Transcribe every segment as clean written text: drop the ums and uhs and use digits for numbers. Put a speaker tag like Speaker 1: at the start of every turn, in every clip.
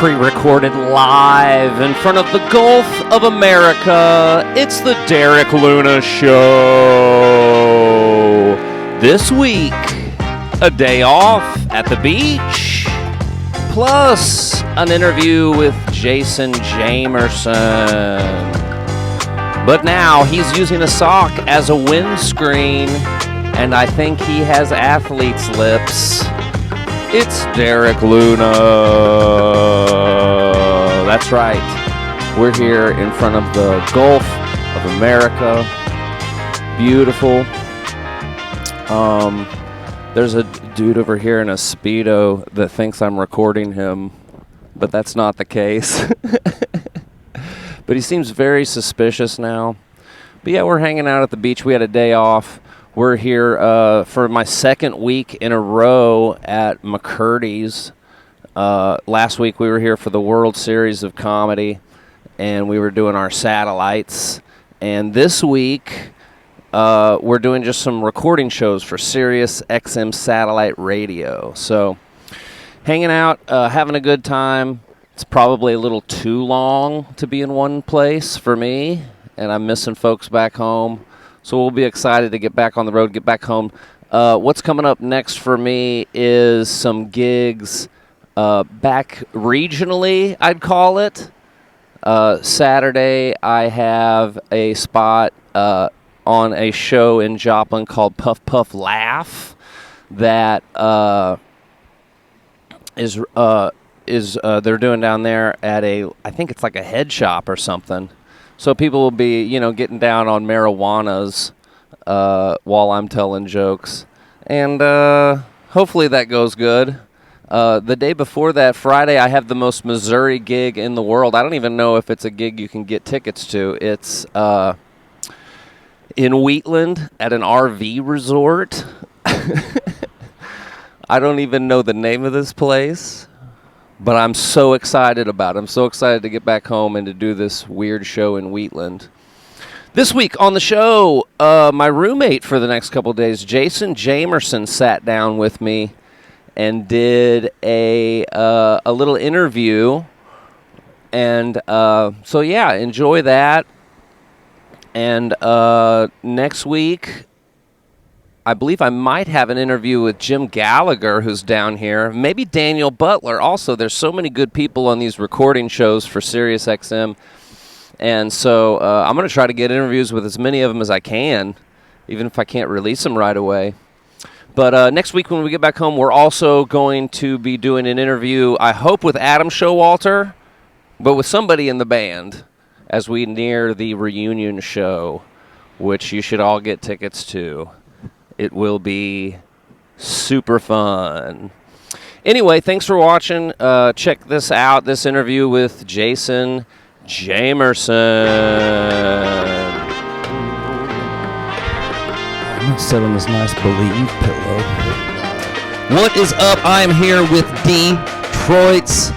Speaker 1: pre-recorded live in front of the Gulf of America. It's the Derek Luna Show. This week, a day off at the beach, plus an interview with Jason Jamerson. But now he's using a sock as a windscreen, and I think he has athlete's lips. It's Derek Luna. That's right. We're here in front of the Gulf of America. Beautiful. There's a dude over here in a Speedo that thinks I'm recording him, but that's not the case. But he seems very suspicious now. But yeah, we're hanging out at the beach. We had a day off. We're here for my second week in a row at McCurdy's. Last week we were here for the World Series of Comedy, and we were doing our satellites. And this week we're doing just some recording shows for Sirius XM satellite radio. So hanging out, having a good time. It's probably a little too long to be in one place for me, and I'm missing folks back home. So we'll be excited to get back on the road, get back home. What's coming up next for me is some gigs back regionally, I'd call it. Saturday, I have a spot on a show in Joplin called Puff Puff Laugh that is they're doing down there at I think it's like a head shop or something. So people will be, getting down on marijuanas while I'm telling jokes. And hopefully that goes good. The day before that, Friday, I have the most Missouri gig in the world. I don't even know if it's a gig you can get tickets to. It's in Wheatland at an RV resort. I don't even know the name of this place. But I'm so excited about it. I'm so excited to get back home and to do this weird show in Wheatland. This week on the show, my roommate for the next couple of days, Jason Jamerson, sat down with me and did a little interview. And so, yeah, enjoy that. And next week, I believe I might have an interview with Jim Gallagher, who's down here. Maybe Daniel Butler. Also, there's so many good people on these recording shows for Sirius XM. And so I'm going to try to get interviews with as many of them as I can, even if I can't release them right away. But next week when we get back home, we're also going to be doing an interview, I hope with Adam Showalter, but with somebody in the band as we near the reunion show, which you should all get tickets to. It will be super fun. Anyway, thanks for watching. Check this out, this interview with Jason Jamerson. I'm going to sit on this nice Believe pillow. What is up? I am here with Detroit's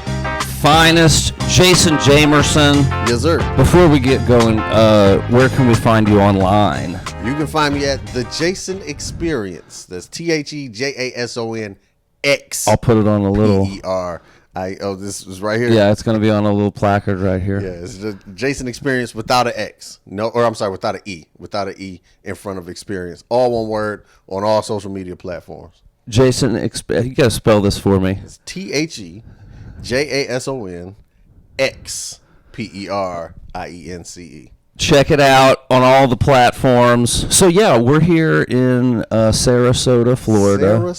Speaker 1: finest, Jason Jamerson.
Speaker 2: Yes, sir.
Speaker 1: Before we get going, where can we find you online?
Speaker 2: You can find me at The Jason Experience. That's TheJasonX.
Speaker 1: I'll put it on a little.
Speaker 2: This is right here.
Speaker 1: Yeah, it's going to be on a little placard right here.
Speaker 2: Yeah, it's the Jason Experience without an X. Without an E. Without an E in front of experience. All one word on all social media platforms.
Speaker 1: Jason, you got to spell this for me.
Speaker 2: It's TheJasonXPerience.
Speaker 1: Check it out on all the platforms. So, yeah, we're here in Sarasota, Florida.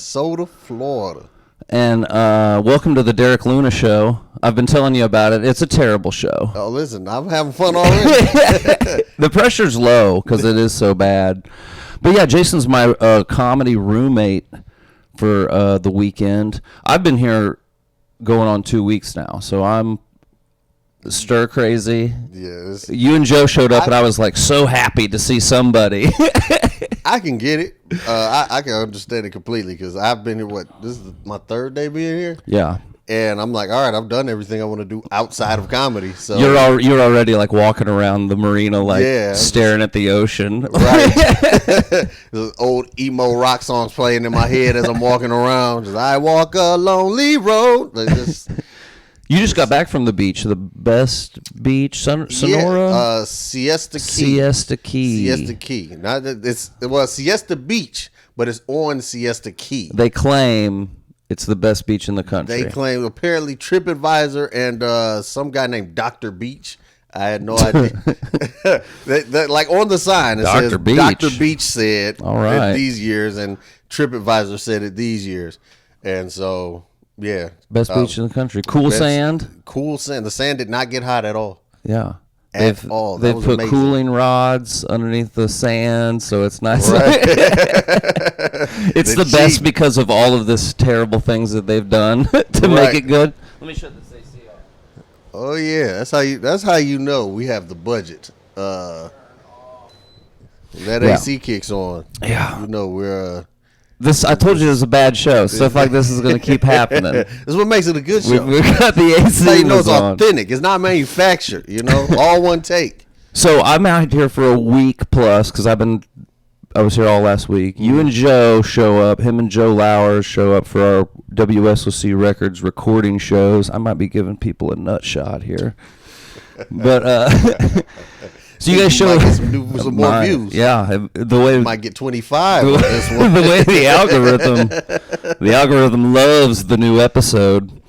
Speaker 1: And welcome to the Derek Luna Show. I've been telling you about it. It's a terrible show.
Speaker 2: Oh, listen, I'm having fun already.
Speaker 1: The pressure's low because it is so bad. But, yeah, Jason's my comedy roommate for the weekend. I've been here going on 2 weeks now, so I'm stir crazy.
Speaker 2: Yes.
Speaker 1: You and Joe showed up, and I was like so happy to see somebody.
Speaker 2: I can get it. I can understand it completely because I've been here. This is my third day being here.
Speaker 1: Yeah.
Speaker 2: And I'm like, all right, I've done everything I want to do outside of comedy. So
Speaker 1: you're already like walking around the marina, like staring at the ocean.
Speaker 2: Right. Those old emo rock songs playing in my head as I'm walking around. Just, I walk a lonely road. Like
Speaker 1: You just got back from the beach, the best beach, Sonora?
Speaker 2: Yeah, Siesta Key.
Speaker 1: Siesta Key.
Speaker 2: Siesta Key. Not that it's Siesta Beach, but it's on Siesta Key.
Speaker 1: They claim it's the best beach in the country.
Speaker 2: They claim apparently TripAdvisor and some guy named Dr. Beach. I had no idea. Like on the sign, it
Speaker 1: Dr.
Speaker 2: says
Speaker 1: Beach.
Speaker 2: Dr. Beach said
Speaker 1: All right.
Speaker 2: these years, and TripAdvisor said it these years. And so, yeah.
Speaker 1: Best beach in the country. Cool sand.
Speaker 2: Cool sand. The sand did not get hot at all.
Speaker 1: Yeah.
Speaker 2: At all.
Speaker 1: They've put
Speaker 2: amazing.
Speaker 1: cooling rods underneath the sand, so it's nice.
Speaker 2: Right.
Speaker 1: It's the best because of all of this terrible things that they've done to make it good. Let me shut this AC off.
Speaker 2: Oh yeah, that's how you know we have the budget. That AC kicks on.
Speaker 1: Yeah.
Speaker 2: You know we're
Speaker 1: I told you it was a bad show. Stuff like this is going to keep happening.
Speaker 2: This is what makes it a good show.
Speaker 1: We've got the AC.
Speaker 2: That's how you know it's
Speaker 1: on.
Speaker 2: authentic. It's not manufactured. You know, all one take.
Speaker 1: So I'm out here for a week plus because I was here all last week. You and Joe show up. Him and Joe Lowers show up for our WSOC Records recording shows. I might be giving people a nut shot here, but so you guys show
Speaker 2: up some more views.
Speaker 1: Yeah, the way
Speaker 2: you might get 25 on this one.
Speaker 1: The way the algorithm loves the new episode.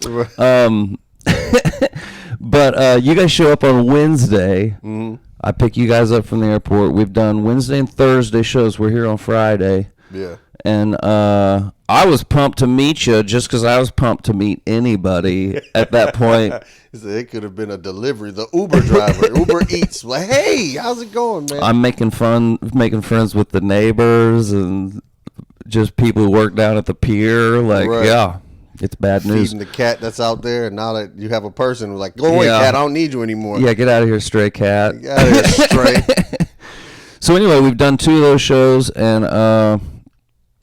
Speaker 1: But you guys show up on Wednesday. Mm-hmm. I pick you guys up from the airport. We've done Wednesday and Thursday shows. We're here on Friday.
Speaker 2: Yeah.
Speaker 1: And I was pumped to meet you just because I was pumped to meet anybody at that point.
Speaker 2: It could have been a delivery. The Uber driver, Uber Eats, like, hey, how's it going, man?
Speaker 1: I'm making friends with the neighbors and just people who work down at the pier. Like, yeah, it's bad news.
Speaker 2: Feeding the cat that's out there, and now that you have a person who's like, go away, cat, I don't need you anymore.
Speaker 1: Yeah, get out of here, stray cat.
Speaker 2: Get out of here, stray.
Speaker 1: So anyway, we've done 2 of those shows, and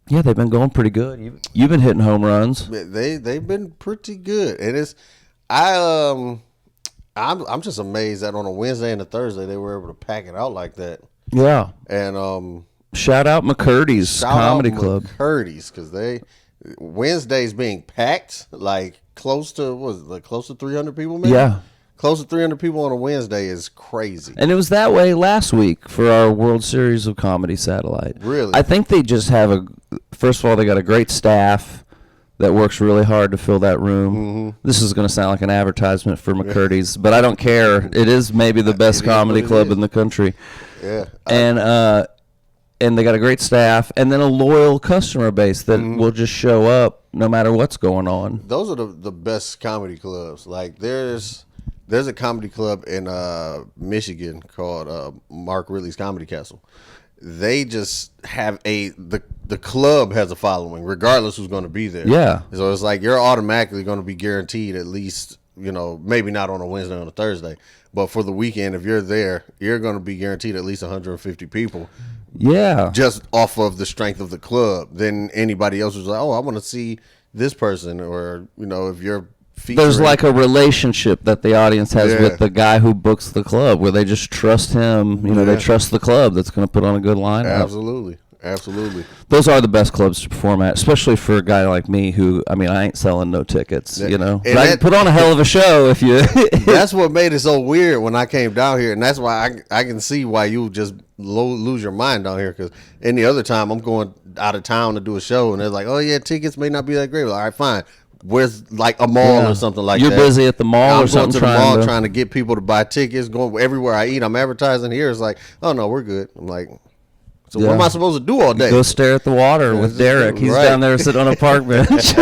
Speaker 1: yeah, they've been going pretty good. You've been hitting home runs.
Speaker 2: They've been pretty good, and it's I'm just amazed that on a Wednesday and a Thursday they were able to pack it out like that.
Speaker 1: Yeah,
Speaker 2: and
Speaker 1: shout out McCurdy's Comedy Club.
Speaker 2: McCurdy's, because Wednesdays being packed like close to 300 people. Maybe?
Speaker 1: Yeah.
Speaker 2: Close to 300 people on a Wednesday is crazy.
Speaker 1: And it was that way last week for our World Series of Comedy Satellite.
Speaker 2: Really?
Speaker 1: I think they just have first of all, they got a great staff that works really hard to fill that room. Mm-hmm. This is going to sound like an advertisement for McCurdy's, but I don't care. It is maybe the best comedy club in the country.
Speaker 2: Yeah.
Speaker 1: And they got a great staff and then a loyal customer base that will just show up no matter what's going on.
Speaker 2: Those are the best comedy clubs. Like there's a comedy club in Michigan called Mark Ridley's Comedy Castle. They just have the club has a following, regardless who's going to be there.
Speaker 1: Yeah.
Speaker 2: So it's like you're automatically going to be guaranteed at least, maybe not on a Wednesday or on a Thursday, but for the weekend, if you're there, you're going to be guaranteed at least 150 people.
Speaker 1: Yeah.
Speaker 2: Just off of the strength of the club. Then anybody else is like, oh, I want to see this person, or if you're
Speaker 1: there's like a relationship that the audience has with the guy who books the club, where they just trust him. They trust the club that's going to put on a good lineup.
Speaker 2: Absolutely.
Speaker 1: Those are the best clubs to perform at, especially for a guy like me who, I ain't selling no tickets, But I can put on a hell of a show if you...
Speaker 2: That's what made it so weird when I came down here, and that's why I can see why you just lose your mind down here, because any other time I'm going out of town to do a show, and they're like, oh yeah, tickets may not be that great. Like, all right, fine. Where's like a mall or something like
Speaker 1: that? You're busy at the mall
Speaker 2: or something. I'm going to the mall trying to get people to buy tickets, going everywhere I eat. I'm advertising here. It's like, oh no, we're good. I'm like... So what am I supposed to do all day?
Speaker 1: Go stare at the water with Derek. He's down there sitting on a park bench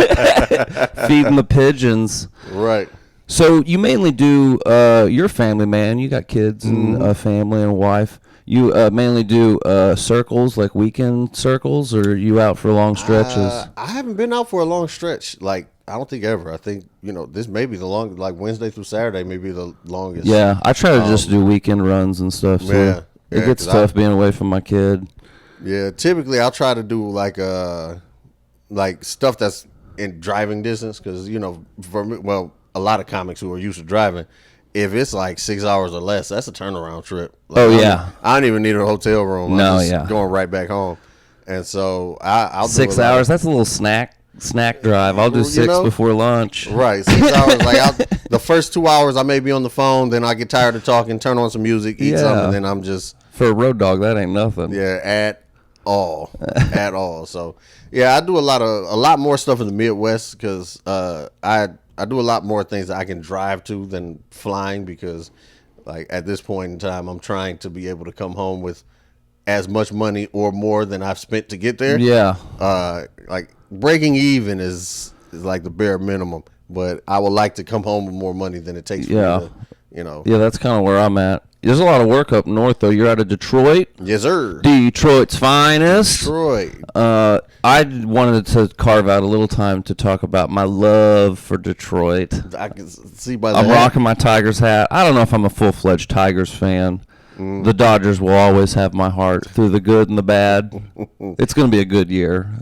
Speaker 1: feeding the pigeons.
Speaker 2: Right.
Speaker 1: So you mainly do, you're a family man. You got kids and a family and a wife. You mainly do circles, like weekend circles, or are you out for long stretches?
Speaker 2: I haven't been out for a long stretch. Like, I don't think ever. I think, this may be the longest, like Wednesday through Saturday may be the longest.
Speaker 1: Yeah, I try to just do weekend runs and stuff. So
Speaker 2: yeah.
Speaker 1: It gets tough being away from my kid.
Speaker 2: Yeah, typically I'll try to do like stuff that's in driving distance, because for me, a lot of comics who are used to driving, if it's like 6 hours or less, that's a turnaround trip. Like, I don't even need a hotel room. I'm just going right back home, and so I'll
Speaker 1: 6 hours. That's a little snack snack drive. I'll do 6 before lunch.
Speaker 2: Right, 6 hours. Like the first 2 hours, I may be on the phone. Then I get tired of talking, turn on some music, eat something, and then I'm just
Speaker 1: for a road dog. That ain't nothing.
Speaker 2: Yeah, at all. So yeah, I do a lot more stuff in the Midwest because I do a lot more things that I can drive to than flying because like at this point in time, I'm trying to be able to come home with as much money or more than I've spent to get there.
Speaker 1: Yeah.
Speaker 2: Like breaking even is like the bare minimum, but I would like to come home with more money than it takes for me to,
Speaker 1: Yeah, that's kind of where I'm at. There's a lot of work up north, though. You're out of Detroit.
Speaker 2: Yes, sir.
Speaker 1: Detroit's finest.
Speaker 2: Detroit.
Speaker 1: I wanted to carve out a little time to talk about my love for Detroit.
Speaker 2: I can see by
Speaker 1: I'm rocking my Tigers hat. I don't know if I'm a full-fledged Tigers fan. The Dodgers will always have my heart through the good and the bad. It's going to be a good year,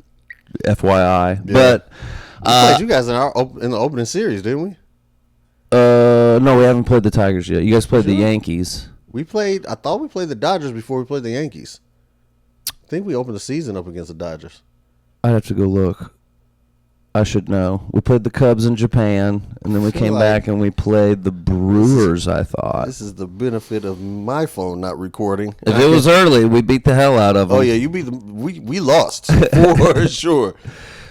Speaker 1: FYI. Yeah. But
Speaker 2: we played you guys in the opening series, didn't we?
Speaker 1: No, we haven't played the Tigers yet. You guys played the Yankees.
Speaker 2: I thought we played the Dodgers before we played the Yankees. I think we opened the season up against the Dodgers.
Speaker 1: I'd have to go look. I should know. We played the Cubs in Japan, and then we came back and we played the Brewers, I thought.
Speaker 2: This is the benefit of my phone not recording.
Speaker 1: If it was early, we beat the hell out of them.
Speaker 2: Oh, yeah, you beat them. We lost, for sure.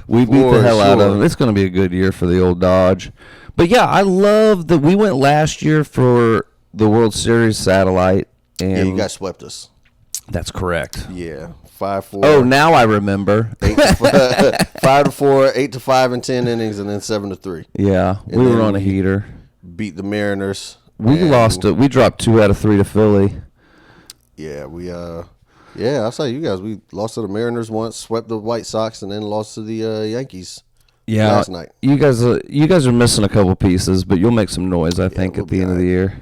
Speaker 1: We beat the hell out of them. It's going to be a good year for the old Dodge. But, yeah, I love that we went last year for the World Series satellite. And
Speaker 2: yeah, you guys swept us.
Speaker 1: That's correct.
Speaker 2: Yeah. 5-4.
Speaker 1: Oh, now I remember.
Speaker 2: 5-4, 8-5 in 10 innings, and then 7-3.
Speaker 1: Yeah, we were on a heater.
Speaker 2: Beat the Mariners.
Speaker 1: We lost it. We dropped 2 out of 3 to Philly.
Speaker 2: Yeah, I saw you guys. We lost to the Mariners once, swept the White Sox, and then lost to the Yankees.
Speaker 1: Yeah,
Speaker 2: last night.
Speaker 1: You guys are missing a couple pieces, but you'll make some noise, I think, at the end of the year.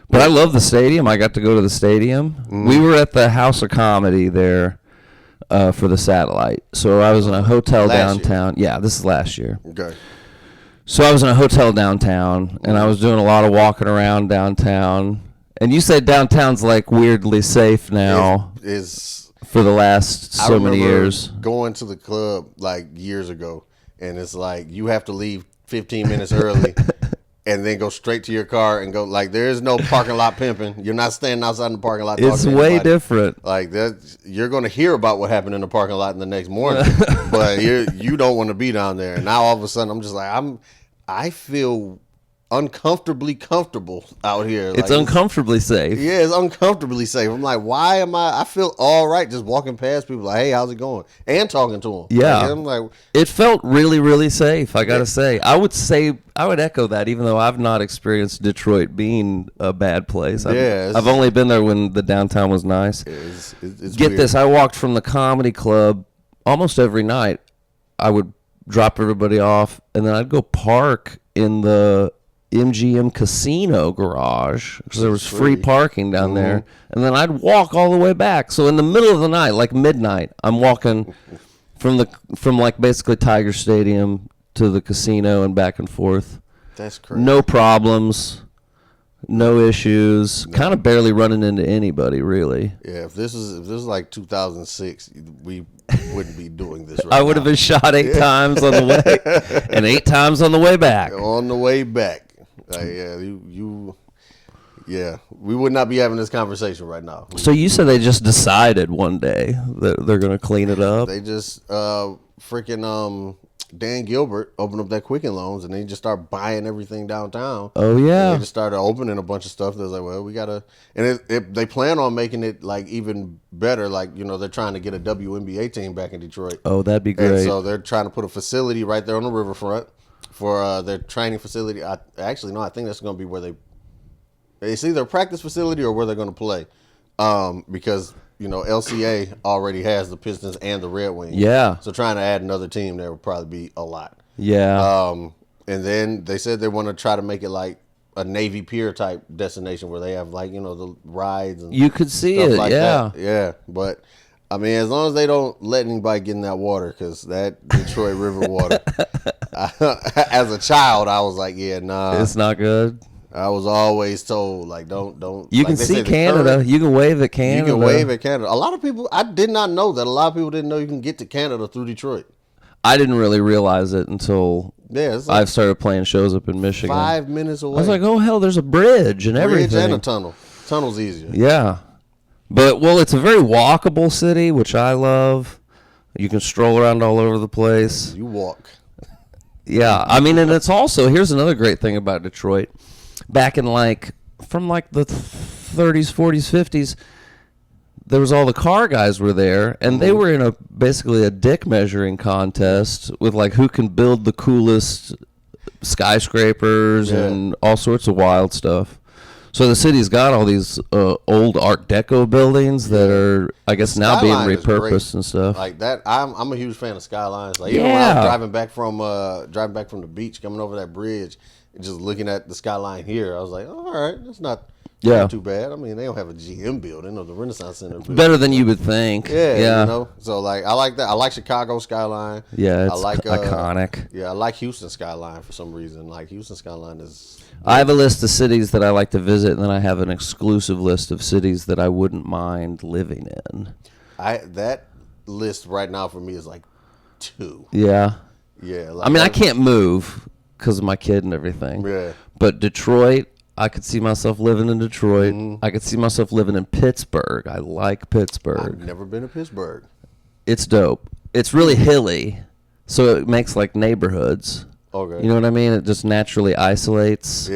Speaker 1: But I love the stadium. I got to go to the stadium. We were at the House of Comedy there. For the satellite. So I was in a hotel downtown. Yeah, this is last year. Okay. So I was in a hotel downtown, and I was doing a lot of walking around downtown. And you said downtown's like weirdly safe now.
Speaker 2: Is
Speaker 1: for the last so many years.
Speaker 2: Going to the club like years ago, and it's like you have to leave 15 minutes early. And then go straight to your car and go like there is no parking lot pimping. You're not standing outside in the parking lot.
Speaker 1: It's way different.
Speaker 2: Like that, you're going to hear about what happened in the parking lot in the next morning, but you don't want to be down there. And now all of a sudden, I'm just like I feel uncomfortably comfortable out here.
Speaker 1: It's like, uncomfortably safe.
Speaker 2: Yeah, it's uncomfortably safe. I'm like, why am I feel all right just walking past people like, hey, how's it going? And talking to them.
Speaker 1: Yeah.
Speaker 2: Like, I'm like,
Speaker 1: it felt really, really safe, I got to say. I would echo that, even though I've not experienced Detroit being a bad place. I've only been there when the downtown was nice.
Speaker 2: It's
Speaker 1: Get
Speaker 2: weird.
Speaker 1: this, I walked from the comedy club almost every night. I would drop everybody off, and then I'd go park in the MGM casino garage because there was free parking down there, and then I'd walk all the way back. So in the middle of the night, like midnight, I'm walking from like basically Tiger Stadium to the casino and back and forth.
Speaker 2: That's crazy.
Speaker 1: No problems, no issues. Kind of barely running into anybody, really.
Speaker 2: Yeah, if this is like 2006, we wouldn't be doing this.
Speaker 1: I would have been shot 8 times on the way and 8 times on the way back.
Speaker 2: On the way back. We would not be having this conversation right now.
Speaker 1: So you said they just decided one day that they're going to clean it up?
Speaker 2: They just freaking Dan Gilbert opened up that Quicken Loans, and they just start buying everything downtown.
Speaker 1: Oh yeah,
Speaker 2: and they just started opening a bunch of stuff. They was like, well, we gotta, and they plan on making it like even better. Like they're trying to get a WNBA team back in Detroit.
Speaker 1: Oh, that'd be great.
Speaker 2: And so they're trying to put a facility right there on the riverfront for their training facility. I think that's going to be where it's either a practice facility or where they're going to play, because LCA already has the Pistons and the Red Wings.
Speaker 1: Yeah.
Speaker 2: So trying to add another team there would probably be a lot.
Speaker 1: Yeah.
Speaker 2: And then they said they want to try to make it like a Navy Pier type destination where they have the rides and
Speaker 1: you could see
Speaker 2: stuff
Speaker 1: it.
Speaker 2: like
Speaker 1: yeah.
Speaker 2: that. Yeah. But I mean, as long as they don't let anybody get in that water, because that Detroit River water, as a child, I was like, yeah, nah.
Speaker 1: It's not good.
Speaker 2: I was always told, like, don't.
Speaker 1: You can see Canada. You can wave at Canada.
Speaker 2: You can wave at Canada. A lot of people, I did not know that. A lot of people didn't know you can get to Canada through Detroit.
Speaker 1: I didn't really realize it until
Speaker 2: it's
Speaker 1: I've started playing shows up in Michigan.
Speaker 2: 5 minutes away.
Speaker 1: I was like, oh, hell, there's a bridge and everything.
Speaker 2: Bridge and a tunnel. Tunnel's easier.
Speaker 1: Yeah. But, well, it's a very walkable city, which I love. You can stroll around all over the place.
Speaker 2: You walk.
Speaker 1: Yeah. I mean, and it's also, here's another great thing about Detroit. Back in, from the 30s, 40s, 50s, there was all the car guys were there, and they were in basically a dick measuring contest with who can build the coolest skyscrapers and all sorts of wild stuff. So the city's got all these old Art Deco buildings that are, I guess, now being repurposed and stuff.
Speaker 2: Like that, I'm a huge fan of skylines. Even when I was driving back from the beach, coming over that bridge, and just looking at the skyline here, I was like, oh, all right, that's not too bad. I mean, they don't have a GM building or the Renaissance Center building.
Speaker 1: Better than you would think.
Speaker 2: Yeah. So I like that. I like Chicago skyline.
Speaker 1: Yeah, it's
Speaker 2: I like,
Speaker 1: iconic.
Speaker 2: Yeah, I like Houston skyline for some reason. Houston skyline is.
Speaker 1: I have a list of cities that I like to visit, and then I have an exclusive list of cities that I wouldn't mind living in.
Speaker 2: That list right now for me is 2.
Speaker 1: Yeah.
Speaker 2: Yeah.
Speaker 1: I mean, I can't move because of my kid and everything.
Speaker 2: Yeah.
Speaker 1: But Detroit, I could see myself living in Detroit. I could see myself living in Pittsburgh. I like Pittsburgh.
Speaker 2: I've never been to Pittsburgh.
Speaker 1: It's dope. It's really hilly, so it makes neighborhoods.
Speaker 2: Okay.
Speaker 1: You know what I mean? It just naturally isolates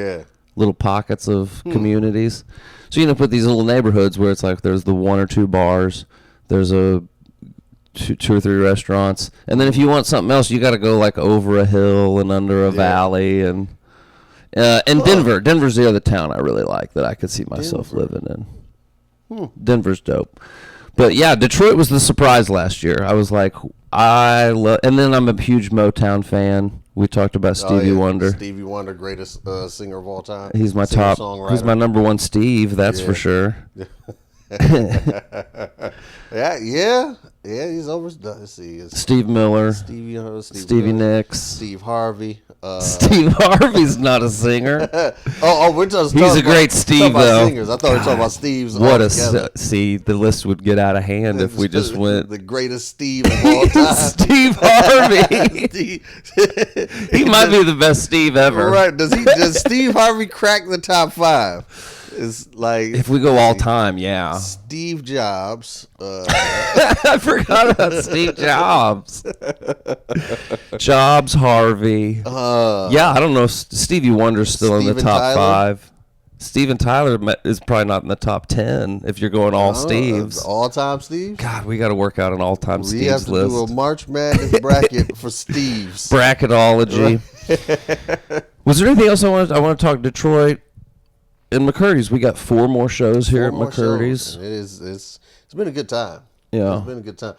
Speaker 1: little pockets of communities. So you put these little neighborhoods where it's there's the 1 or 2 bars, there's a 2 or 3 restaurants, and then if you want something else, you got to go over a hill and under a valley and Denver. Denver's the other town I really like that I could see myself living in. Denver's dope. But yeah, Detroit was the surprise last year. I was like, and then I'm a huge Motown fan. We talked about Stevie Wonder.
Speaker 2: Stevie Wonder, greatest singer of all time.
Speaker 1: He's my he's my number one Steve, that's for sure.
Speaker 2: Yeah, he's over. Let's see.
Speaker 1: Steve Miller.
Speaker 2: Stevie
Speaker 1: Nicks.
Speaker 2: Steve Harvey.
Speaker 1: Steve Harvey's not a singer.
Speaker 2: We're just
Speaker 1: he's a great Steve, though.
Speaker 2: Singers. I thought we were talking about Steve's.
Speaker 1: See, the list would get out of hand if we just went.
Speaker 2: The greatest Steve of all time.
Speaker 1: Steve Harvey. He might be the best Steve ever.
Speaker 2: Right. Does Steve Harvey crack the top 5? It's
Speaker 1: if we go all time, yeah.
Speaker 2: Steve Jobs.
Speaker 1: I forgot about Steve Jobs. Jobs, Harvey. Yeah, I don't know if Stevie Wonder's still in the top 5. Steven Tyler is probably not in the top 10 if you're going all Steves.
Speaker 2: All-time Steves?
Speaker 1: God, we got to work out an all-time Steves list. We have to do
Speaker 2: a March Madness bracket for Steves.
Speaker 1: Bracketology. Was there anything else I want to talk Detroit? In McCurdy's, we got 4 more shows here at McCurdy's.
Speaker 2: It's been a good time.
Speaker 1: Yeah,
Speaker 2: it's been a good time.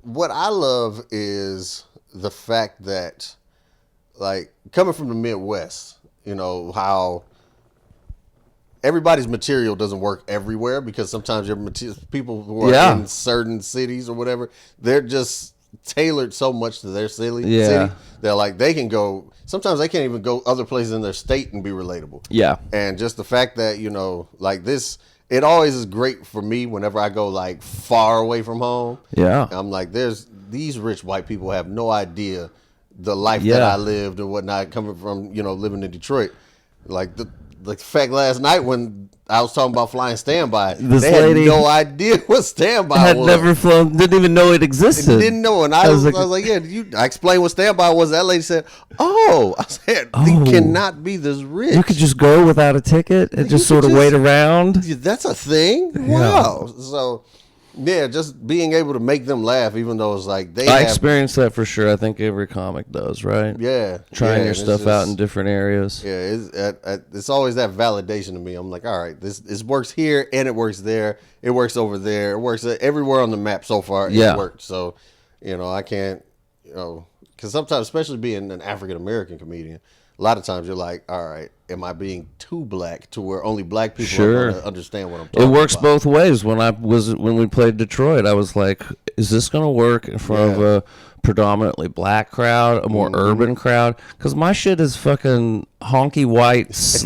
Speaker 2: What I love is the fact that, coming from the Midwest, how everybody's material doesn't work everywhere because sometimes people who are in certain cities or whatever, they're just tailored so much to their city. They're they can go. Sometimes they can't even go other places in their state and be relatable. Yeah. And just the fact that, this, it always is great for me whenever I go far away from home. Yeah. I'm these rich white people have no idea the life that I lived and whatnot coming from, living in Detroit. The fact last night when I was talking about flying standby, they had no idea what standby was.
Speaker 1: Had never flown, didn't even know it existed.
Speaker 2: Didn't know. And I was like, yeah, I explained what standby was. That lady said, I said, you cannot be this rich.
Speaker 1: You could just go without a ticket and just sort of wait around.
Speaker 2: That's a thing? Wow. So, yeah, just being able to make them laugh, even though it's I
Speaker 1: experienced that for sure. I think every comic does, right? Yeah. Trying your stuff out in different areas.
Speaker 2: Yeah, it's always that validation to me. I'm like, all right, this works here and it works there. It works over there. It works everywhere on the map so far. It worked. So, I can't, because sometimes, especially being an African-American comedian, a lot of times you're like, all right, am I being too black to where only black people are going to understand what I'm talking about?
Speaker 1: It works both ways. When we played Detroit, I was like, is this going to work in front of a predominantly black crowd, a more urban crowd? Because my shit is fucking honky whites,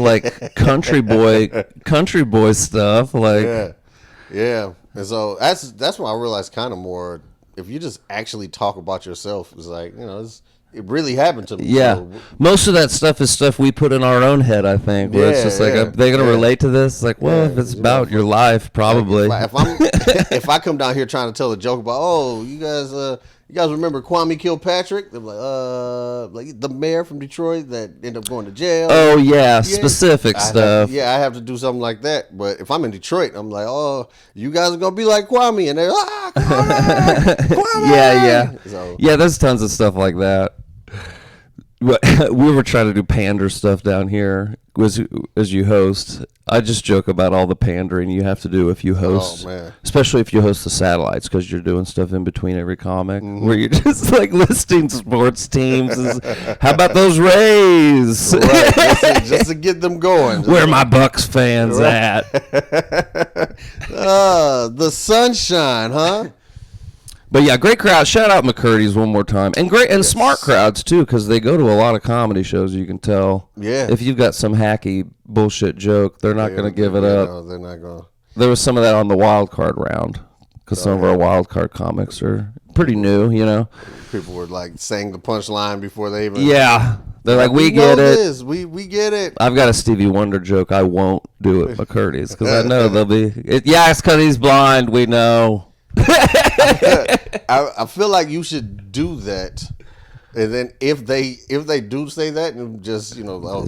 Speaker 1: country boy stuff.
Speaker 2: Yeah. And so that's when I realized kind of more if you just actually talk about yourself, it's like, it really happened to me.
Speaker 1: Yeah,
Speaker 2: So,
Speaker 1: most of that stuff is stuff we put in our own head. I think where it's just like, are they gonna relate to this? It's like, well, if it's about your life, probably.
Speaker 2: Like if I come down here trying to tell a joke about, oh, you guys remember Kwame Kilpatrick? They're like the mayor from Detroit that ended up going to jail.
Speaker 1: Oh yeah, specific stuff.
Speaker 2: I have to do something like that. But if I'm in Detroit, I'm like, oh, you guys are gonna be like Kwame, and they're Kwame, Kwame.
Speaker 1: Yeah.
Speaker 2: So,
Speaker 1: yeah, there's tons of stuff like that. We were trying to do pander stuff down here as you host. I just joke about all the pandering you have to do if you host, especially if you host the satellites, because you're doing stuff in between every comic where you're just like listing sports teams. How about those Rays?
Speaker 2: Right, just to get them going.
Speaker 1: Where are my Bucks fans at?
Speaker 2: The sunshine, huh?
Speaker 1: But yeah, great crowd. Shout out McCurdy's one more time, and smart crowds too, because they go to a lot of comedy shows. You can tell.
Speaker 2: Yeah.
Speaker 1: If you've got some hacky bullshit joke, they're not going to give it up.
Speaker 2: No, they're not going.
Speaker 1: There was some of that on the wild card round, because some of our wild card comics are pretty new.
Speaker 2: People were like saying the punchline before they even.
Speaker 1: Yeah. They're like, we get it.
Speaker 2: We get it.
Speaker 1: I've got a Stevie Wonder joke. I won't do it, McCurdy's, because I know they'll be. It's because he's blind. We know.
Speaker 2: I feel like you should do that, and then if they do say that, and just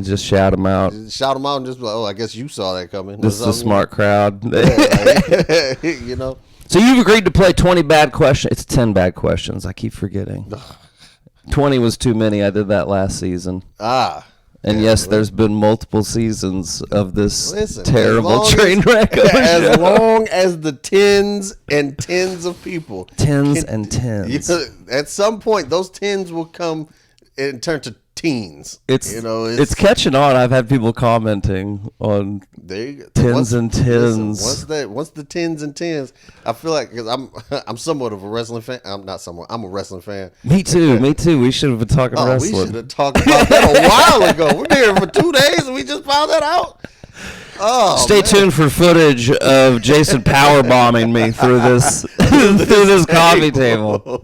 Speaker 1: just shout them out,
Speaker 2: and just be like, oh, I guess you saw that coming.
Speaker 1: This is a smart crowd.
Speaker 2: Yeah,
Speaker 1: So you've agreed to play 20 bad questions. It's 10 bad questions. I keep forgetting. 20 was too many. I did that last season. And yes, there's been multiple seasons of this terrible train wreck of a show.
Speaker 2: As long as the tens and tens of people.
Speaker 1: And tens.
Speaker 2: At some point, those tens will come and turn to teens.
Speaker 1: It's catching on. I've had people commenting on tens and tens.
Speaker 2: Once the tens and tens, I feel like, because I'm somewhat of a wrestling fan. I'm a wrestling fan.
Speaker 1: Me too. We should have been talking wrestling.
Speaker 2: We should have talked about that a while ago. We've been here for 2 days and we just found that out.
Speaker 1: Stay tuned for footage of Jason power bombing me through this coffee table.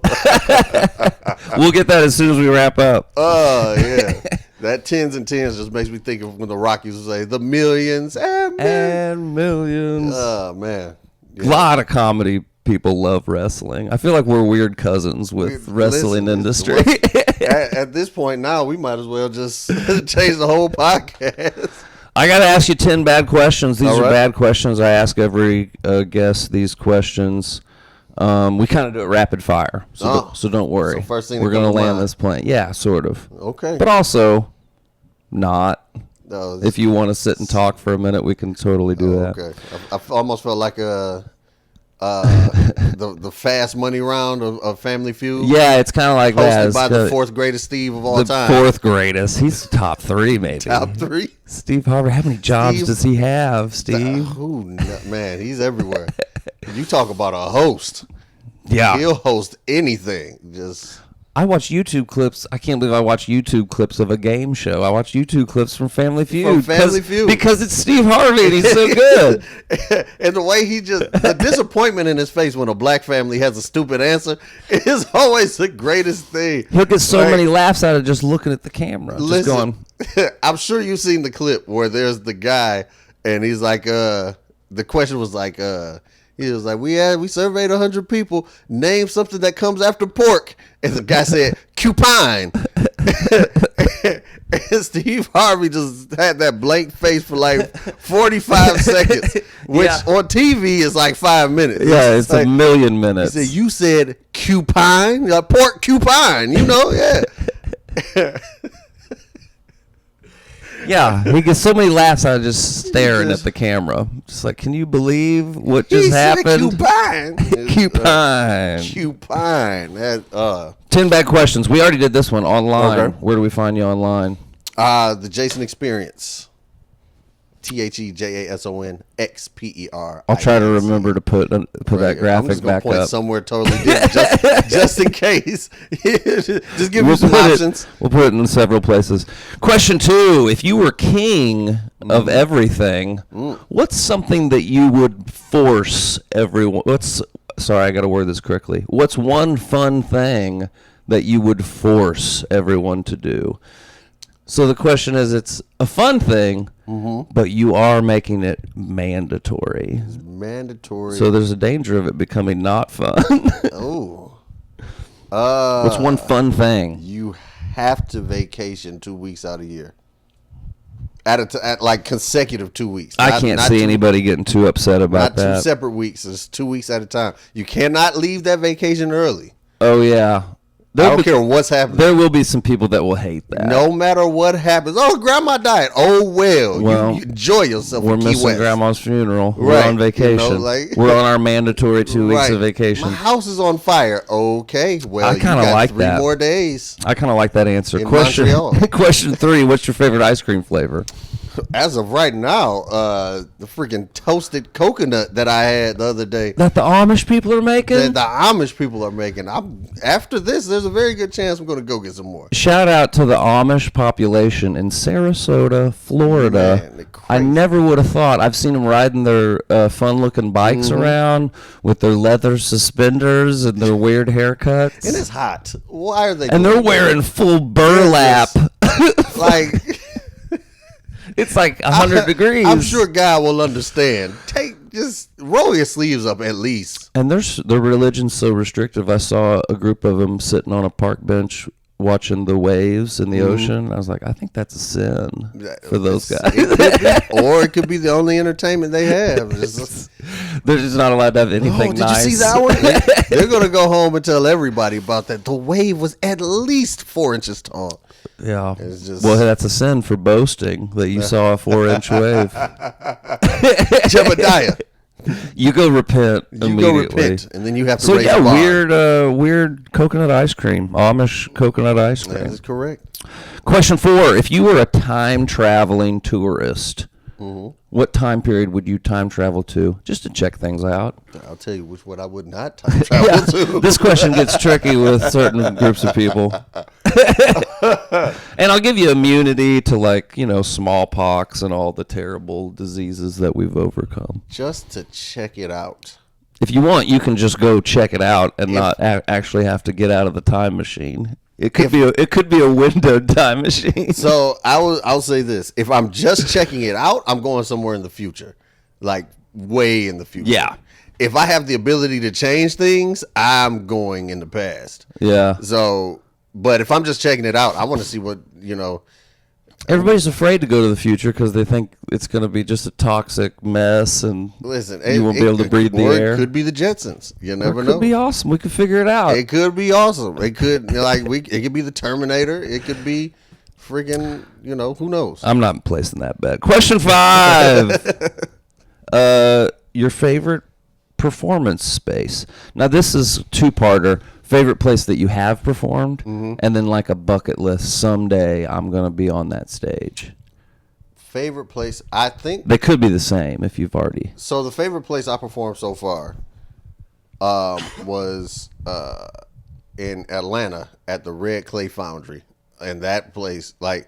Speaker 1: We'll get that as soon as we wrap up.
Speaker 2: Oh yeah, that tens and tens just makes me think of when the Rockies would say the millions and
Speaker 1: millions.
Speaker 2: Oh man,
Speaker 1: a lot of comedy people love wrestling. I feel like we're weird cousins with wrestling industry.
Speaker 2: At this point now, we might as well just change the whole podcast.
Speaker 1: I got to ask you 10 bad questions. These are bad questions. I ask every guest these questions. We kind of do it rapid fire, so don't worry.
Speaker 2: So first thing
Speaker 1: we're going to land this plane. Yeah, sort of.
Speaker 2: Okay.
Speaker 1: But also not.
Speaker 2: No,
Speaker 1: if you want to sit and talk for a minute, we can totally do that.
Speaker 2: Okay. I almost felt like the fast money round of Family Feud.
Speaker 1: Yeah, it's kind of like that.
Speaker 2: Hosted by the fourth greatest Steve of all time.
Speaker 1: The fourth greatest. He's top 3, maybe.
Speaker 2: Top 3?
Speaker 1: Steve Harvey. How many jobs does he have, Steve?
Speaker 2: Man, he's everywhere. You talk about a host.
Speaker 1: Yeah.
Speaker 2: He'll host anything.
Speaker 1: I watch YouTube clips. I can't believe I watch YouTube clips of a game show. I watch YouTube clips from Family Feud. Because it's Steve Harvey and he's so good.
Speaker 2: And the way the disappointment in his face when a black family has a stupid answer is always the greatest thing.
Speaker 1: He'll get so many laughs out of just looking at the camera.
Speaker 2: Listen, just going. I'm sure you've seen the clip where there's the guy and he's like, the question was like, he was like, we surveyed 100 people. Name something that comes after pork. And the guy said, cupine. And Steve Harvey just had that blank face for like 45 seconds, which on TV is like 5 minutes.
Speaker 1: Yeah, it's like, a million minutes.
Speaker 2: He said, you said cupine? Pork cupine, yeah.
Speaker 1: Yeah, he gets so many laughs out of just staring at the camera. Just like, can you believe what just happened?
Speaker 2: Cupine.
Speaker 1: Cupine. 10 bad questions. We already did this one online. Okay. Where do we find you online?
Speaker 2: The Jason Experience. TheJasonXper.
Speaker 1: I'll try to remember to put that graphic back up
Speaker 2: somewhere totally different, just in case. Just give me some options.
Speaker 1: We'll put it in several places. Question 2: if you were king of everything, what's something that you would force everyone? What's sorry, I got to word this correctly. What's one fun thing that you would force everyone to do? So the question is, it's a fun thing, but you are making it mandatory.
Speaker 2: It's mandatory.
Speaker 1: So there's a danger of it becoming not fun.
Speaker 2: Oh.
Speaker 1: What's one fun thing?
Speaker 2: You have to vacation 2 weeks out of the year. At like consecutive 2 weeks.
Speaker 1: I can't see anybody getting too upset about that.
Speaker 2: Not 2 separate weeks. It's 2 weeks at a time. You cannot leave that vacation early.
Speaker 1: Oh, yeah.
Speaker 2: I don't care what's happening.
Speaker 1: There will be some people that will hate that.
Speaker 2: No matter what happens. Oh, grandma died. Oh, well you enjoy yourself.
Speaker 1: We're
Speaker 2: in Key
Speaker 1: missing
Speaker 2: West.
Speaker 1: grandma's funeral.
Speaker 2: Right.
Speaker 1: We're on vacation. We're on our mandatory 2 weeks of vacation.
Speaker 2: My house is on fire. Okay, well,
Speaker 1: I kind of like
Speaker 2: 3
Speaker 1: that.
Speaker 2: more days.
Speaker 1: I kind of like that answer.
Speaker 2: In
Speaker 1: Question
Speaker 2: Montreal.
Speaker 1: Question 3, what's your favorite ice cream flavor?
Speaker 2: As of right now, the freaking toasted coconut that I had the other day.
Speaker 1: That the Amish people are making?
Speaker 2: That the Amish people are making. After this, there's a very good chance I'm going to go get some more.
Speaker 1: Shout out to the Amish population in Sarasota, Florida.
Speaker 2: Man,
Speaker 1: I never would have thought. I've seen them riding their fun-looking bikes around with their leather suspenders and their weird haircuts.
Speaker 2: And it's hot. Why are they?
Speaker 1: And they're wearing full burlap.
Speaker 2: Like...
Speaker 1: It's like 100 degrees.
Speaker 2: I'm sure God will understand. Just roll your sleeves up at least.
Speaker 1: And their religion's so restrictive. I saw a group of them sitting on a park bench watching the waves in the ocean. I was like, I think that's a sin for those guys.
Speaker 2: Or it could be the only entertainment they have.
Speaker 1: They're just not allowed to have anything
Speaker 2: did
Speaker 1: nice.
Speaker 2: You see that one? They're going to go home and tell everybody about that. The wave was at least 4 inches tall.
Speaker 1: Yeah. Well, that's a sin for boasting that you saw a 4-inch wave.
Speaker 2: Jebediah.
Speaker 1: You go repent immediately.
Speaker 2: You go repent, and then you have to raise the bar.
Speaker 1: Weird coconut ice cream. Amish coconut ice cream.
Speaker 2: That is correct.
Speaker 1: Question 4. If you were a time-traveling tourist, what time period would you time travel to just to check things out?
Speaker 2: I'll tell you which one I would not time travel to.
Speaker 1: This question gets tricky with certain groups of people. And I'll give you immunity to smallpox and all the terrible diseases that we've overcome.
Speaker 2: Just to check it out.
Speaker 1: If you want, you can just go check it out and not actually have to get out of the time machine. It could be a windowed time machine.
Speaker 2: So I'll say this: if I'm just checking it out, I'm going somewhere in the future, like way in the future.
Speaker 1: Yeah.
Speaker 2: If I have the ability to change things, I'm going in the past.
Speaker 1: Yeah.
Speaker 2: So, but if I'm just checking it out, I want to see what
Speaker 1: Everybody's afraid to go to the future because they think it's going to be just a toxic mess, and you won't be able to breathe the air.
Speaker 2: It could be the Jetsons. You never know.
Speaker 1: It could be awesome. We could figure it out.
Speaker 2: It could be awesome. It could it could be the Terminator. It could be freaking who knows.
Speaker 1: I'm not placing that bet. Question 5. Your favorite performance space. Now this is 2-parter. Favorite place that you have performed, and then like a bucket list. Someday I'm going to be on that stage.
Speaker 2: Favorite place, I think.
Speaker 1: They could be the same if you've already.
Speaker 2: So the favorite place I performed so far was in Atlanta at the Red Clay Foundry. And that place, I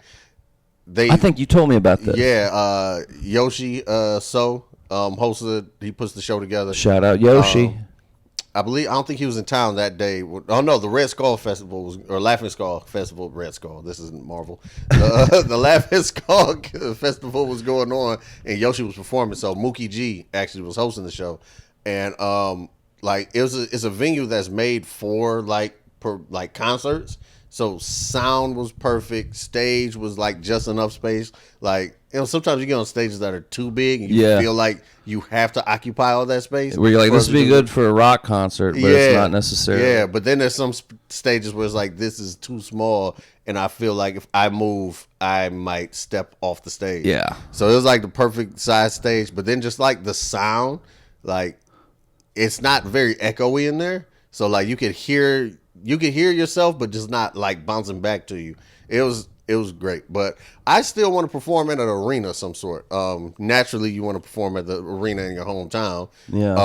Speaker 1: think you told me about this.
Speaker 2: Yeah, Yoshi hosted, he puts the show together.
Speaker 1: Shout out Yoshi.
Speaker 2: I don't think he was in town that day. Oh no, the Red Skull Festival Laughing Skull Festival. Red Skull. This isn't Marvel. The Laughing Skull Festival was going on, and Yoshi was performing. So Mookie G actually was hosting the show, and it's a venue that's made for concerts. So sound was perfect. Stage was just enough space. Sometimes you get on stages that are too big and you feel like you have to occupy all that space.
Speaker 1: Where you're like, this would be good for a rock concert, but it's not necessary.
Speaker 2: Yeah, but then there's some stages where it's like, this is too small, and I feel like if I move, I might step off the stage.
Speaker 1: Yeah.
Speaker 2: So it was the perfect size stage, but then just the sound, it's not very echoey in there. So you could hear yourself, but just not bouncing back to you. It was great, but I still want to perform in an arena of some sort. Naturally, you want to perform at the arena in your hometown.
Speaker 1: Yeah.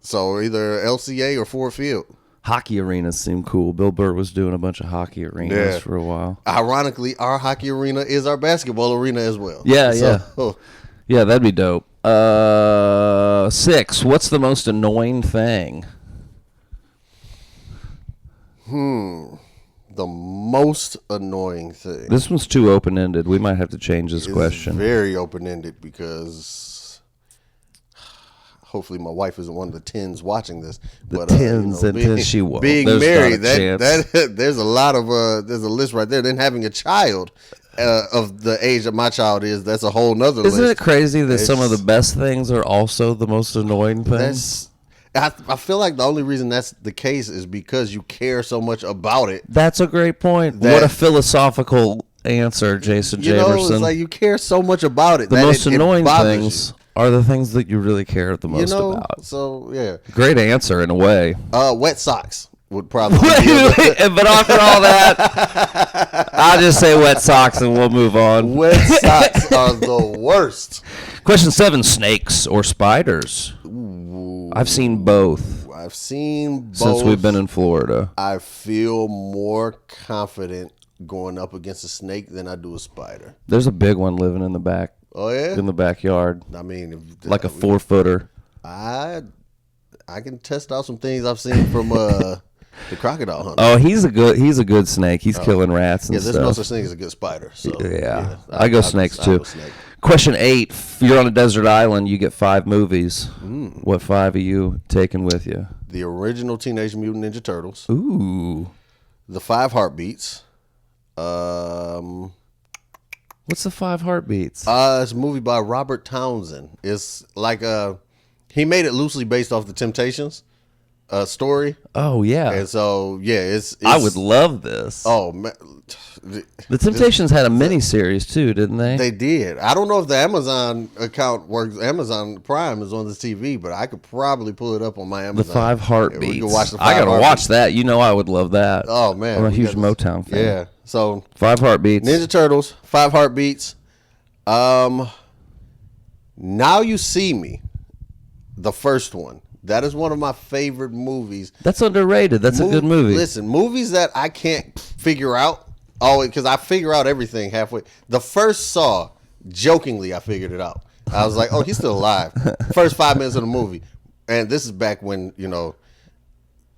Speaker 2: So either LCA or Ford Field.
Speaker 1: Hockey arenas seem cool. Bill Burr was doing a bunch of hockey arenas for a while.
Speaker 2: Ironically, our hockey arena is our basketball arena as well.
Speaker 1: Yeah, yeah. That'd be dope. 6. What's the most annoying thing?
Speaker 2: The most annoying thing.
Speaker 1: This one's too open-ended. We might have to change this question.
Speaker 2: Very open-ended because hopefully my wife isn't one of the 10s watching this. But,
Speaker 1: she won't.
Speaker 2: Being
Speaker 1: There's
Speaker 2: married,
Speaker 1: not a chance.
Speaker 2: there's a lot of there's a list right there. Then having a child of the age that my child is, that's a whole nother list.
Speaker 1: Isn't it crazy that some of the best things are also the most annoying things?
Speaker 2: I feel like the only reason that's the case is because you care so much about it.
Speaker 1: That's a great point. What a philosophical answer, Jason Jamerson.
Speaker 2: It's like you care so much about it.
Speaker 1: The most annoying things are the things that you really care the most about.
Speaker 2: So, yeah.
Speaker 1: Great answer in a way.
Speaker 2: Wet socks would probably
Speaker 1: But after all that, I'll just say wet socks and we'll move on.
Speaker 2: Wet socks are the worst.
Speaker 1: Question 7, snakes or spiders?
Speaker 2: Ooh.
Speaker 1: I've seen both.
Speaker 2: I've seen both.
Speaker 1: Since we've been in Florida.
Speaker 2: I feel more confident going up against a snake than I do a spider.
Speaker 1: There's a big one living in the back.
Speaker 2: Oh, yeah?
Speaker 1: In the backyard.
Speaker 2: I mean,
Speaker 1: like a 4-footer.
Speaker 2: I can test out some things I've seen from the crocodile hunter.
Speaker 1: Oh, he's a good snake. He's killing rats and stuff.
Speaker 2: There's no such thing as a good spider. So
Speaker 1: yeah. I go snakes too. Question 8. You're on a desert island. You get 5 movies. What 5 are you taking with you?
Speaker 2: The original Teenage Mutant Ninja Turtles.
Speaker 1: Ooh.
Speaker 2: The 5 Heartbeats.
Speaker 1: What's the 5 Heartbeats?
Speaker 2: It's a movie by Robert Townsend. It's like he made it loosely based off the Temptations story.
Speaker 1: Oh yeah.
Speaker 2: And so it's
Speaker 1: I would love this.
Speaker 2: Oh man.
Speaker 1: The Temptations had a mini series too, didn't they?
Speaker 2: They did. I don't know if the Amazon account works. Amazon Prime is on the TV, but I could probably pull it up on my Amazon.
Speaker 1: The 5 Heartbeats.
Speaker 2: We can watch the 5
Speaker 1: I gotta
Speaker 2: Heartbeats.
Speaker 1: watch that. You know I would love that.
Speaker 2: Oh man,
Speaker 1: I'm a huge Motown fan.
Speaker 2: Yeah. So
Speaker 1: 5 Heartbeats.
Speaker 2: Ninja Turtles, 5 Heartbeats. Now You See Me, the first one. That is one of my favorite movies.
Speaker 1: That's underrated. That's a good movie.
Speaker 2: Listen, movies that I can't figure out always because I figure out everything halfway. The first Saw, jokingly, I figured it out. I was like, oh, he's still alive. First 5 minutes of the movie, and this is back when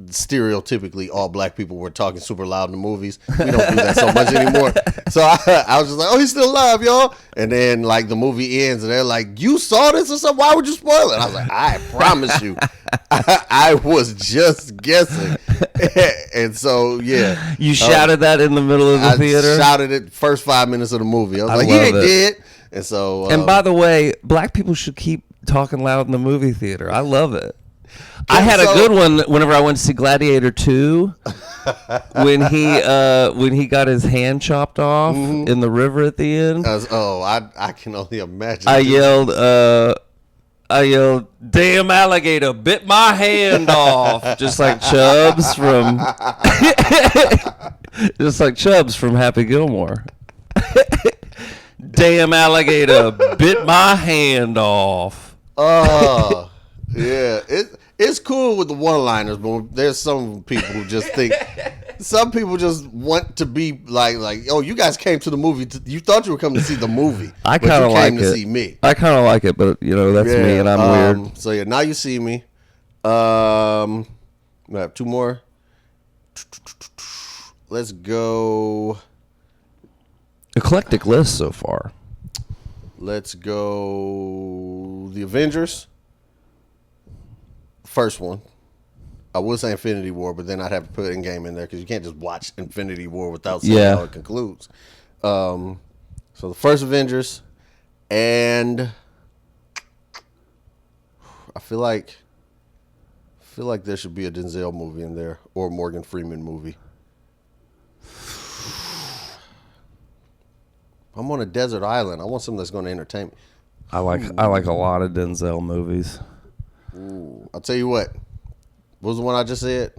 Speaker 2: stereotypically all black people were talking super loud in the movies. We don't do that so much anymore. So I was just like, oh, he's still alive, y'all. And then like the movie ends and they're like, you saw this or something? Why would you spoil it? I was like, I promise you. I was just guessing. And so, yeah.
Speaker 1: You shouted that in the middle of the theater?
Speaker 2: I shouted it first 5 minutes of the movie. I was like, he ain't dead. And so.
Speaker 1: And by the way, black people should keep talking loud in the movie theater. I love it. I had a good one whenever I went to see Gladiator 2 when he got his hand chopped off in the river at the end.
Speaker 2: I can only imagine.
Speaker 1: I yelled, damn alligator, bit my hand off. Just like Chubbs from Happy Gilmore. Damn alligator, bit my hand off.
Speaker 2: Oh, yeah. It's cool with the one-liners, but there's some people who just think. Some people just want to be like, oh, you guys came to the movie. You thought you were coming to see the movie.
Speaker 1: I kind of like it.
Speaker 2: To see me.
Speaker 1: I kind of like it, but that's me, and I'm weird.
Speaker 2: So yeah, Now You See Me. I have 2 more. Let's go.
Speaker 1: Eclectic list so far.
Speaker 2: Let's go. The Avengers. First one. I would say Infinity War, but then I'd have to put Endgame in there because you can't just watch Infinity War without seeing how it concludes. So the first Avengers, and I feel like there should be a Denzel movie in there or a Morgan Freeman movie. I'm on a desert island. I want something that's going to entertain me.
Speaker 1: I like a lot of Denzel movies.
Speaker 2: Ooh, I'll tell you what. What was the one I just said?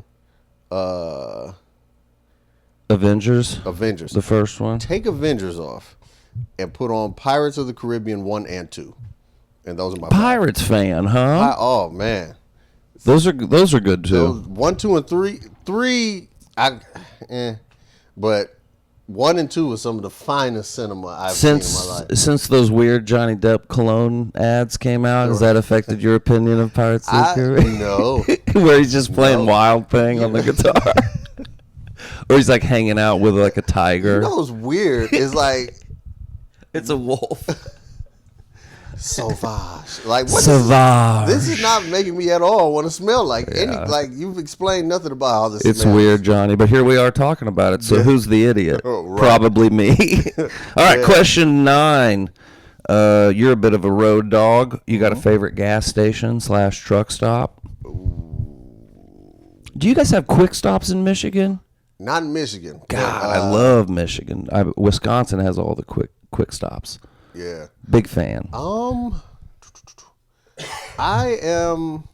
Speaker 1: Avengers.
Speaker 2: The
Speaker 1: first one.
Speaker 2: Take Avengers off and put on Pirates of the Caribbean 1 and 2. And those are my
Speaker 1: Pirates fan, huh?
Speaker 2: Oh man.
Speaker 1: Those are good too.
Speaker 2: 1, 2, and 3. 3 but 1 and 2 is some of the finest cinema I've seen in my life.
Speaker 1: Since those weird Johnny Depp cologne ads came out, has that affected your opinion of Pirates of the Caribbean?
Speaker 2: No.
Speaker 1: Where he's just playing Wild Thing on the guitar. Or he's like hanging out with like a tiger.
Speaker 2: You know what's weird? It's like...
Speaker 1: It's a wolf.
Speaker 2: Sauvage. Like, what
Speaker 1: Sauvage.
Speaker 2: This is not making me at all want to smell like any. Like, you've explained nothing about how this
Speaker 1: It's
Speaker 2: smells.
Speaker 1: weird, Johnny, but here we are talking about it. So who's the idiot?
Speaker 2: Right.
Speaker 1: Probably me. All right, question 9. You're a bit of a road dog. You got a favorite gas station / truck stop? Do you guys have quick stops in Michigan?
Speaker 2: Not in Michigan.
Speaker 1: God, I love Michigan. Wisconsin has all the quick stops.
Speaker 2: Yeah.
Speaker 1: Big fan.
Speaker 2: I am.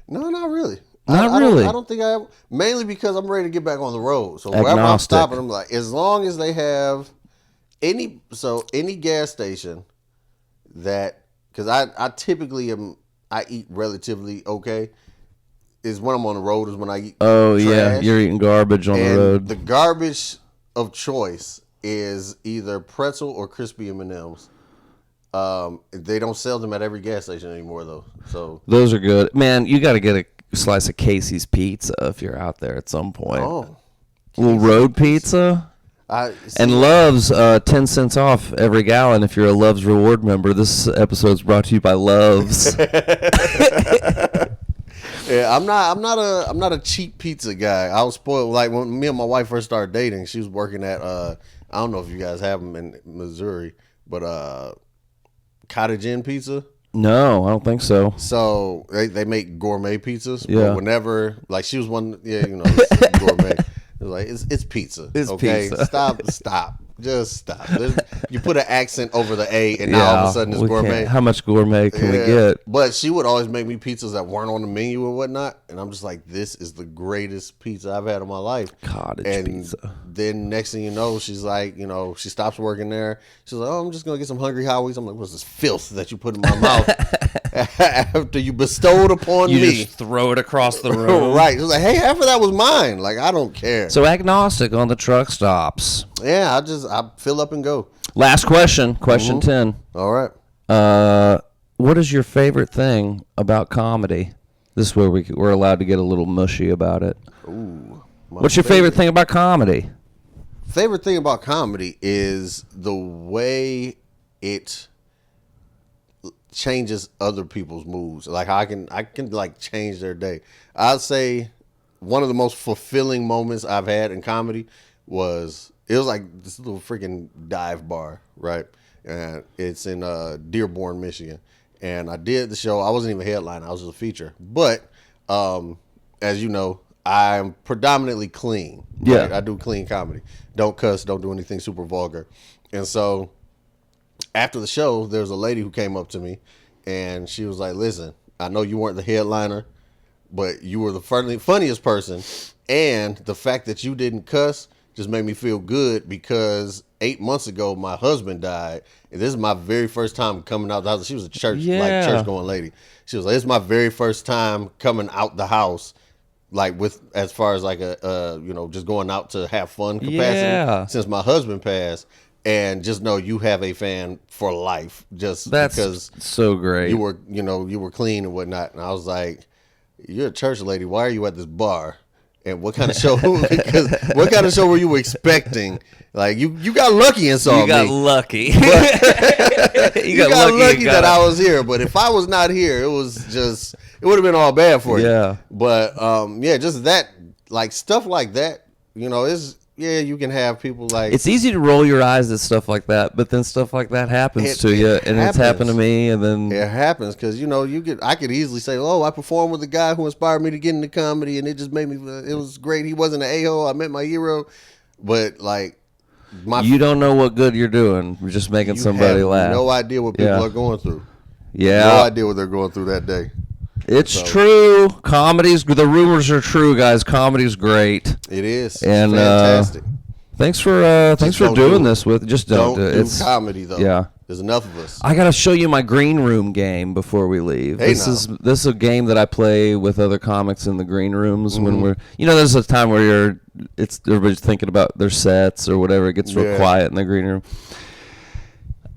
Speaker 2: No, not really.
Speaker 1: Not really.
Speaker 2: I don't think I am. Mainly because I'm ready to get back on the road. So wherever I'm stopping, I'm like, as long as they have any gas station that, because I typically I eat relatively okay. Is when I'm on the road is when I eat.
Speaker 1: Oh
Speaker 2: trash.
Speaker 1: yeah, you're eating garbage on the road.
Speaker 2: The garbage of choice is either pretzel or crispy M&Ms. They don't sell them at every gas station anymore, though. So
Speaker 1: those are good, man. You got to get a slice of Casey's pizza if you're out there at some point.
Speaker 2: Oh,
Speaker 1: a little road pizza. And Love's 10 cents off every gallon if you're a Love's Reward member. This episode's brought to you by Love's.
Speaker 2: Yeah, I'm not a cheap pizza guy. I was spoiled. Like when me and my wife first started dating, she was working at I don't know if you guys have them in Missouri, but Cottage Inn Pizza.
Speaker 1: No, I don't think so.
Speaker 2: So they make gourmet pizzas.
Speaker 1: Yeah.
Speaker 2: But whenever like she was one, it's gourmet. It was like it's pizza.
Speaker 1: It's
Speaker 2: okay,
Speaker 1: pizza.
Speaker 2: Stop. Just stop. You put an accent over the A, and now all of a sudden it's gourmet.
Speaker 1: How much gourmet can we get?
Speaker 2: But she would always make me pizzas that weren't on the menu and whatnot, and I'm just like, this is the greatest pizza I've had in my life.
Speaker 1: Cottage pizza.
Speaker 2: Then next thing you know, she's like, she stops working there. She's like, oh, I'm just gonna get some Hungry Howie's. I'm like, what's this filth that you put in my mouth after you bestowed upon me?
Speaker 1: You just throw it across the room.
Speaker 2: Right. She's like, hey, half of that was mine. Like, I don't care.
Speaker 1: So agnostic on the truck stops.
Speaker 2: Yeah, I fill up and go.
Speaker 1: Last question. Question 10.
Speaker 2: All right.
Speaker 1: What is your favorite thing about comedy? This is where we're allowed to get a little mushy about it.
Speaker 2: Ooh.
Speaker 1: What's your favorite thing about comedy?
Speaker 2: Favorite thing about comedy is the way it changes other people's moods. Like I can like change their day. I'd say one of the most fulfilling moments I've had in comedy was like this little freaking dive bar, right? And it's in Dearborn, Michigan. And I did the show. I wasn't even a headline. I was just a feature. But as you know, I'm predominantly clean.
Speaker 1: Yeah.
Speaker 2: Right? I do clean comedy. Don't cuss. Don't do anything super vulgar. And so after the show, there was a lady who came up to me, and she was like, listen, I know you weren't the headliner, but you were the funniest person. And the fact that you didn't cuss just made me feel good because 8 months ago, my husband died. And this is my very first time coming out the house. She was a church going lady. She was like, it's my very first time coming out the house. Like with as far as like a just going out to have fun capacity since my husband passed, and just know you have a fan for life because
Speaker 1: so great.
Speaker 2: You were clean and whatnot, and I was like, you're a church lady. Why are you at this bar? And what kind of show? Because what kind of show were you expecting? Like you got lucky and saw me.
Speaker 1: You got lucky.
Speaker 2: You got lucky that I was here. But if I was not here, it would have been all bad for you.
Speaker 1: Yeah.
Speaker 2: But just that, like stuff like that. You can have people like.
Speaker 1: It's easy to roll your eyes at stuff like that, but then stuff like that happens to you, and it's happened to me, and then
Speaker 2: it happens because I could easily say, oh, I performed with a guy who inspired me to get into comedy, and it just made me. It was great. He wasn't an a-hole. I met my hero, but like.
Speaker 1: You don't know what good you're doing. You're just making somebody laugh.
Speaker 2: No idea what people are going through.
Speaker 1: Yeah.
Speaker 2: No idea what they're going through that day.
Speaker 1: It's true. The rumors are true, guys. Comedy's great.
Speaker 2: It is.
Speaker 1: And
Speaker 2: fantastic.
Speaker 1: Thanks for doing this with. Just don't
Speaker 2: do comedy though.
Speaker 1: Yeah.
Speaker 2: There's enough of us.
Speaker 1: I gotta show you my green room game before we leave. This is a game that I play with other comics in the green rooms when we're there's a time where you're everybody's thinking about their sets or whatever. It gets real quiet in the green room.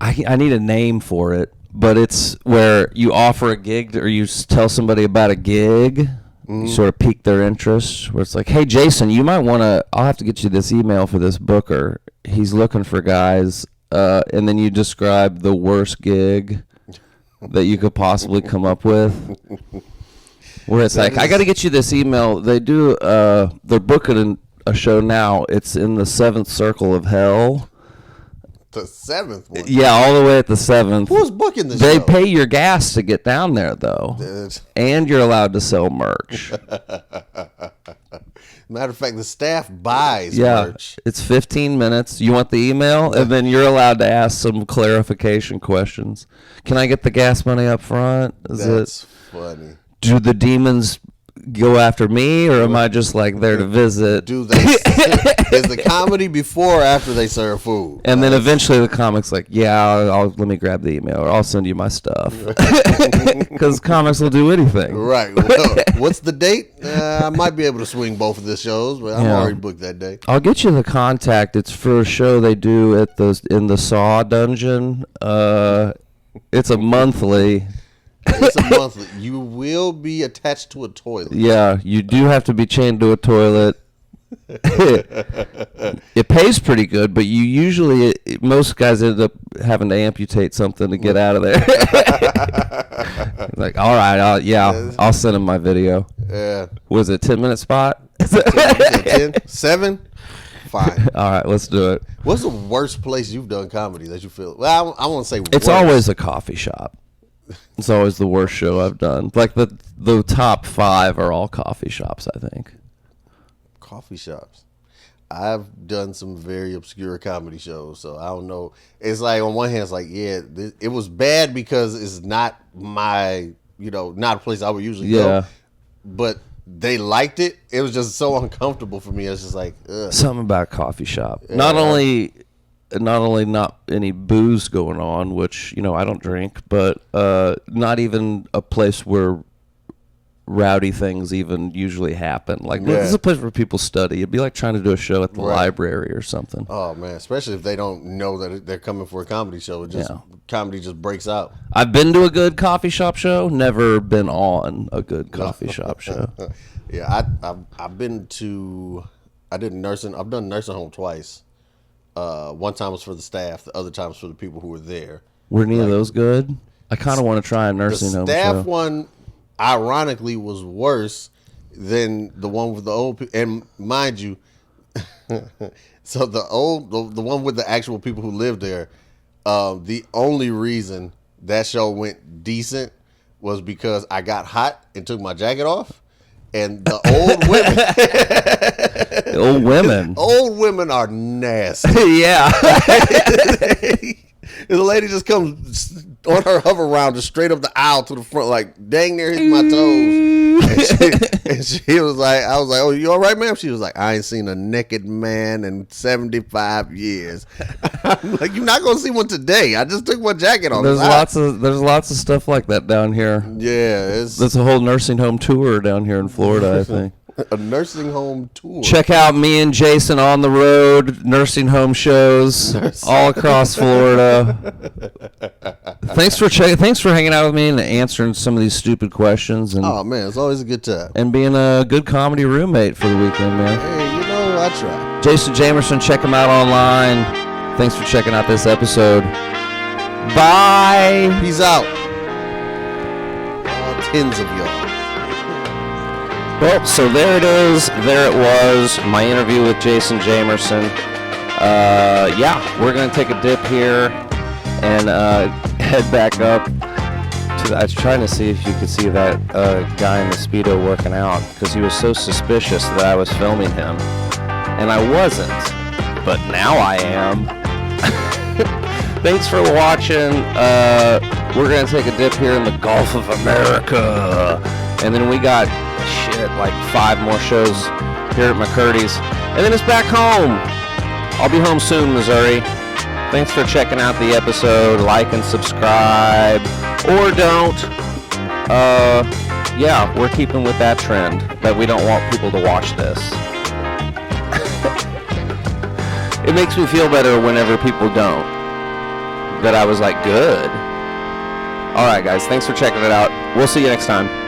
Speaker 1: I need a name for it, but it's where you offer a gig or you tell somebody about a gig. You sort of pique their interest, where it's like, hey, Jason, you might want to, I'll have to get you this email for this booker. He's looking for guys. And then you describe the worst gig that you could possibly come up with. Where it's like, I got to get you this email. They do, they're booking a show now. It's in the 7th circle of hell.
Speaker 2: The 7th one?
Speaker 1: Yeah, all the way at the 7th.
Speaker 2: Who's booking the show?
Speaker 1: They pay your gas to get down there, though. And you're allowed to sell merch.
Speaker 2: Matter of fact, the staff buys merch.
Speaker 1: It's 15 minutes. You want the email? And then you're allowed to ask some clarification questions. Can I get the gas money up front?
Speaker 2: That's funny.
Speaker 1: Do the demons go after me, or am I just like there to visit?
Speaker 2: Do they? Is the comedy before or after they serve food?
Speaker 1: And then eventually the comic's like, let me grab the email, or I'll send you my stuff. Because comics will do anything.
Speaker 2: Right. Well, what's the date? I might be able to swing both of the shows, but I'm already booked that day.
Speaker 1: I'll get you the contact. It's for a show they do in the Saw dungeon. It's a monthly.
Speaker 2: It's a monthly. You will be attached to a toilet.
Speaker 1: Yeah, you do have to be chained to a toilet. It pays pretty good, but you usually, most guys end up having to amputate something to get out of there. Like, all right, I'll send him my video.
Speaker 2: Yeah.
Speaker 1: Was it 10-minute spot?
Speaker 2: 10? 7? Fine.
Speaker 1: All right, let's do it.
Speaker 2: What's the worst place you've done comedy that you feel? Well, I won't say worst.
Speaker 1: It's always a coffee shop. It's always the worst show I've done. Like the top 5 are all coffee shops, I think.
Speaker 2: Coffee shops. I've done some very obscure comedy shows, so I don't know. It's like on one hand, it's like, it was bad because it's not my, not a place I would usually go. But they liked it. It was just so uncomfortable for me. It's just like, ugh. Something
Speaker 1: about coffee shop. Yeah. Not only not any booze going on, which, I don't drink, but not even a place where rowdy things even usually happen. Like, this is a place where people study. It'd be like trying to do a show at the library or something.
Speaker 2: Oh, man, especially if they don't know that they're coming for a comedy show. Comedy just breaks out.
Speaker 1: I've been to a good coffee shop show, never been on a good coffee shop show.
Speaker 2: Yeah, I've been to, I've done nursing home twice. One time was for the staff. The other time was for the people who were there.
Speaker 1: Were any of those good? I kind of want to try a nursing home show.
Speaker 2: The staff one, ironically, was worse than the one with the old people. And mind you, so the one with the actual people who lived there, the only reason that show went decent was because I got hot and took my jacket off. And the old women are nasty.
Speaker 1: Yeah.
Speaker 2: The lady just comes on her hover round just straight up the aisle to the front, like dang near hit my toes. And she was like, I was like, oh, you all right, ma'am? She was like, I ain't seen a naked man in 75 years. I'm like, you're not gonna see one today. I just took my jacket off.
Speaker 1: There's lots of stuff like that down here.
Speaker 2: Yeah,
Speaker 1: there's a whole nursing home tour down here in Florida, I think.
Speaker 2: A nursing home tour.
Speaker 1: Check out me and Jason on the road, nursing home shows all across Florida. Thanks for hanging out with me and answering some of these stupid questions. And,
Speaker 2: oh man, it's always a good time.
Speaker 1: And being a good comedy roommate for the weekend, man.
Speaker 2: Hey, I try.
Speaker 1: Jason Jamerson, check him out online. Thanks for checking out this episode. Bye.
Speaker 2: Peace out. All 10s of y'all.
Speaker 1: Well, so there it is. There it was. My interview with Jason Jamerson. We're going to take a dip here and head back up. I was trying to see if you could see that guy in the Speedo working out because he was so suspicious that I was filming him. And I wasn't. But now I am. Thanks for watching. We're going to take a dip here in the Gulf of America. And then we got... like 5 more shows here at McCurdy's, and then it's back home. I'll be home soon, Missouri. Thanks for checking out the episode. Like and subscribe, or don't. We're keeping with that trend that we don't want people to watch this. It makes me feel better whenever people don't. That I was like, good. All right, guys. Thanks for checking it out. We'll see you next time.